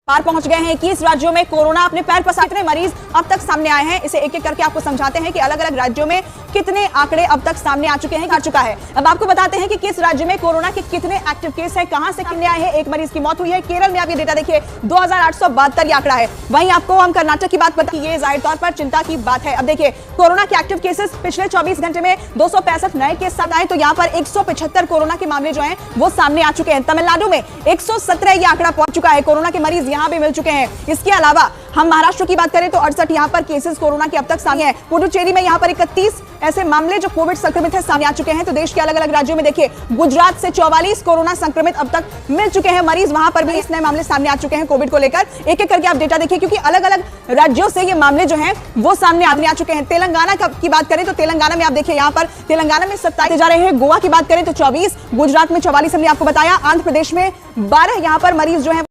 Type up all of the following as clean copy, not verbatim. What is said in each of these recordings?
पार पहुंच गए हैं 21 राज्यों में कोरोना अपने पैर पसार। कितने मरीज अब तक सामने आए हैं, इसे एक एक करके आपको समझाते हैं कि अलग अलग राज्यों में कितने आंकड़े अब तक सामने आ चुके हैं, आ चुका है। अब आपको बताते हैं कि किस राज्य में कोरोना के कितने एक्टिव केस है, कहां से कितने आए हैं। एक मरीज की मौत हुई है केरल में, आप ये डेटा देखिए 2872 ये आंकड़ा है। वहीं आपको हम कर्नाटक की बात बता, ये जाहिर तौर पर चिंता की बात है। अब देखिए कोरोना के एक्टिव केसेस पिछले 24 घंटे में 265 नए केस सामने आए, तो यहाँ पर 175 कोरोना के मामले जो है वो सामने आ चुके हैं। तमिलनाडु में 117 ये आंकड़ा पहुंच चुका है, कोरोना के मरीज यहाँ भी मिल चुके हैं। इसके अलावा हम महाराष्ट्र की बात करें तो 68 यहाँ पर केसेस कोरोना के अब तक सामने हैं। पुडुचेरी में यहाँ पर 31 ऐसे मामले जो कोविड संक्रमित है सामने आ चुके हैं। तो देश के अलग अलग राज्यों में देखिए गुजरात से 44 कोरोना संक्रमित अब तक मिल चुके हैं मरीज, वहां पर भी इस नए मामले सामने आ चुके हैं कोविड को लेकर। एक एक करके आप डेटा देखिए क्योंकि अलग अलग राज्यों से ये मामले जो हैं वो सामने आ चुके हैं। तेलंगाना की बात करें तो तेलंगाना में आप देखिए यहाँ पर तेलंगाना में 27 जा रहे हैं। गोवा की बात करें तो 24, गुजरात में 44 हमने आपको बताया, आंध्र प्रदेश में 12 यहाँ पर मरीज जो है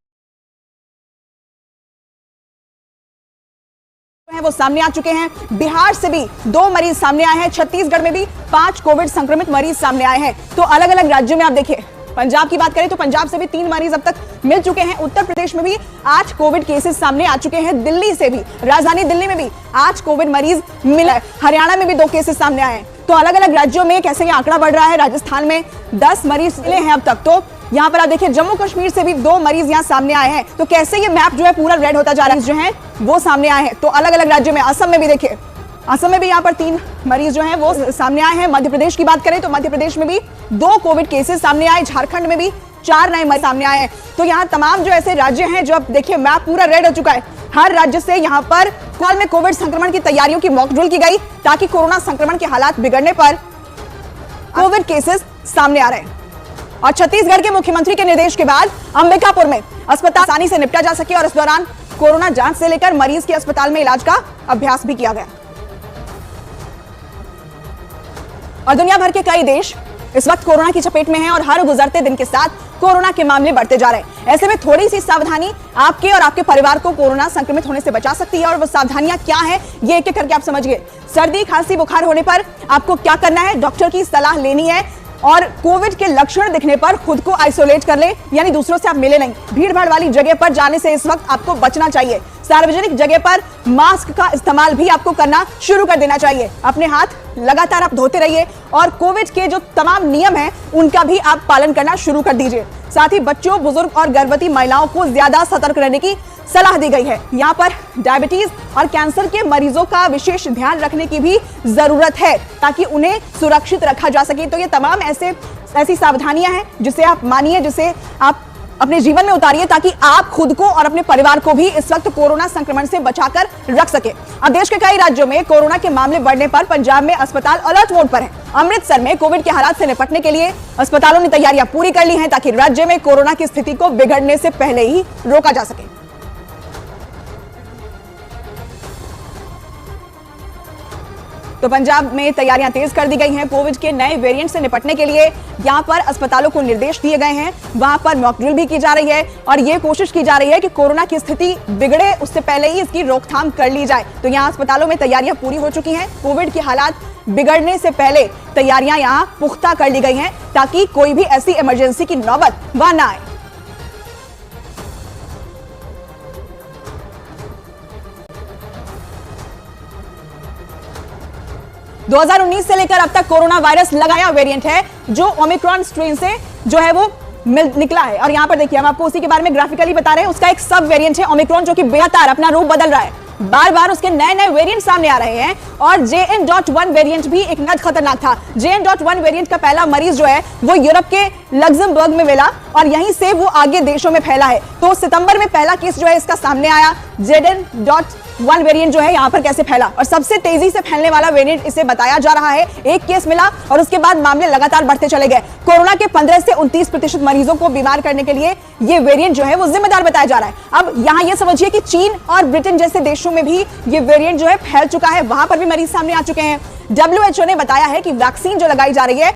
वो सामने आ चुके हैं। बिहार से भी 2 मरीज सामने आए हैं, छत्तीसगढ़ में भी 5 कोविड संक्रमित मरीज सामने आए हैं। तो अलग अलग राज्यों में आप देखिए, पंजाब की बात करें तो पंजाब से भी 3 मरीज अब तक मिल चुके हैं। उत्तर प्रदेश में भी 8 कोविड केसेस सामने आ चुके हैं। दिल्ली से भी, राजधानी दिल्ली में भी 8 कोविड मरीज मिले। हरियाणा में भी 2 केसेस सामने आए हैं। तो अलग अलग राज्यों में कैसे ये आंकड़ा बढ़ रहा है। राजस्थान में 10 मरीज मिले हैं अब तक। तो यहाँ पर आप देखिए जम्मू कश्मीर से भी 2 मरीज यहाँ सामने आए हैं। तो कैसे ये मैप जो है पूरा रेड होता जा रहा है, जो है वो सामने आए हैं। तो अलग अलग राज्यों में, असम में भी देखिए, असम में भी यहाँ पर 3 मरीज जो हैं वो सामने आए हैं। मध्य प्रदेश की बात करें तो मध्य प्रदेश में भी 2 कोविड केसेस सामने आए। झारखंड में भी 4 नए मरीज सामने आए हैं। तो यहाँ तमाम जो ऐसे राज्य हैं जो अब देखिए मैप पूरा रेड हो चुका है। हर राज्य से यहाँ पर कॉल में कोविड संक्रमण की तैयारियों की मॉक ड्रिल की गई ताकि कोरोना संक्रमण के हालात बिगड़ने पर कोविड केसेस सामने आ रहे हैं। और छत्तीसगढ़ के मुख्यमंत्री के निर्देश के बाद अंबिकापुर में अस्पताल आसानी से निपटा जा सके और इस दौरान कोरोना जांच से लेकर मरीज के अस्पताल में इलाज का अभ्यास भी किया गया। और दुनिया भर के कई देश इस वक्त कोरोना की चपेट में हैं और हर गुजरते दिन के साथ कोरोना के मामले बढ़ते जा रहे हैं। ऐसे में थोड़ी सी सावधानी आपके और आपके परिवार को कोरोना संक्रमित होने से बचा सकती है। और वो सावधानियां क्या है ये एक एक करके आप समझिए। सर्दी, खांसी, बुखार होने पर आपको क्या करना है, डॉक्टर की सलाह लेनी है। और कोविड के लक्षण दिखने पर खुद को आइसोलेट कर ले, यानी दूसरों से आप मिले नहीं। भीड़ भाड़ वाली जगह पर जाने से इस वक्त आपको बचना चाहिए। सार्वजनिक जगह पर मास्क का इस्तेमाल भी आपको करना शुरू कर देना चाहिए। अपने हाथ लगातार आप धोते रहिए और कोविड के जो तमाम नियम हैं उनका भी आप पालन करना शुरू कर दीजिए। साथ ही बच्चों, बुजुर्ग और गर्भवती महिलाओं को ज्यादा सतर्क रहने की सलाह दी गई है। यहाँ पर डायबिटीज और कैंसर के मरीजों का विशेष ध्यान रखने की भी जरूरत है ताकि उन्हें सुरक्षित रखा जा सके। तो ये तमाम ऐसी सावधानियां हैं जिसे आप मानिए, जिसे आप अपने जीवन में उतारिए ताकि आप खुद को और अपने परिवार को भी इस वक्त कोरोना संक्रमण से बचाकर रख सके। अब देश के कई राज्यों में कोरोना के मामले बढ़ने पर पंजाब में अस्पताल अलर्ट मोड पर है। अमृतसर में कोविड के हालात से निपटने के लिए अस्पतालों ने तैयारियां पूरी कर ली हैं ताकि राज्य में कोरोना की स्थिति को बिगड़ने से पहले ही रोका जा सके। तो पंजाब में तैयारियां तेज कर दी गई हैं। कोविड के नए वेरिएंट से निपटने के लिए यहां पर अस्पतालों को निर्देश दिए गए हैं। वहां पर मॉक ड्रिल भी की जा रही है और ये कोशिश की जा रही है कि कोरोना की स्थिति बिगड़े उससे पहले ही इसकी रोकथाम कर ली जाए। तो यहां अस्पतालों में तैयारियां पूरी हो चुकी हैं। कोविड के हालात बिगड़ने से पहले तैयारियां यहां पुख्ता कर ली गई हैं ताकि कोई भी ऐसी इमरजेंसी की नौबत वहां ना आए। दो 2019 से लेकर अब तक कोरोना वायरस लगाया वेरिएंट है जो ओमिक्रॉन स्ट्रेन से जो है वो निकला है। और यहां पर देखिए हम आपको उसी के बारे में ग्राफिकली बता रहे हैं। उसका एक सब वेरिएंट है ओमिक्रॉन जो कि बेहतर अपना रूप बदल रहा है। बार बार उसके नए नए वेरिएंट सामने आ रहे हैं और JN.1 वेरिएंट भी एक नया खतरनाक था। JN.1 वेरिएंट का पहला मरीज जो है वो यूरोप के लग्जमबर्ग में मिला और यहीं से वो आगे देशों में फैला है। तो सितंबर में पहला केस जो है इसका सामने आया। JN.1 वेरिएंट जो है यहाँ पर कैसे फैला और सबसे तेजी से फैलने वाला वेरिएंट इसे बताया जा रहा है। एक केस मिला और उसके बाद मामले लगातार बढ़ते चले गए। कोरोना के 15 से 29% मरीजों को बीमार करने के लिए ये वेरिएंट जो है वो जिम्मेदार बताया जा रहा है। अब यहाँ ये समझिए कि चीन और ब्रिटेन जैसे देशों में भी ये वेरिएंट जो है फैल चुका है, वहां पर भी मरीज सामने आ चुके हैं। WHO ने बताया है कि वैक्सीन जो लगाई जा रही है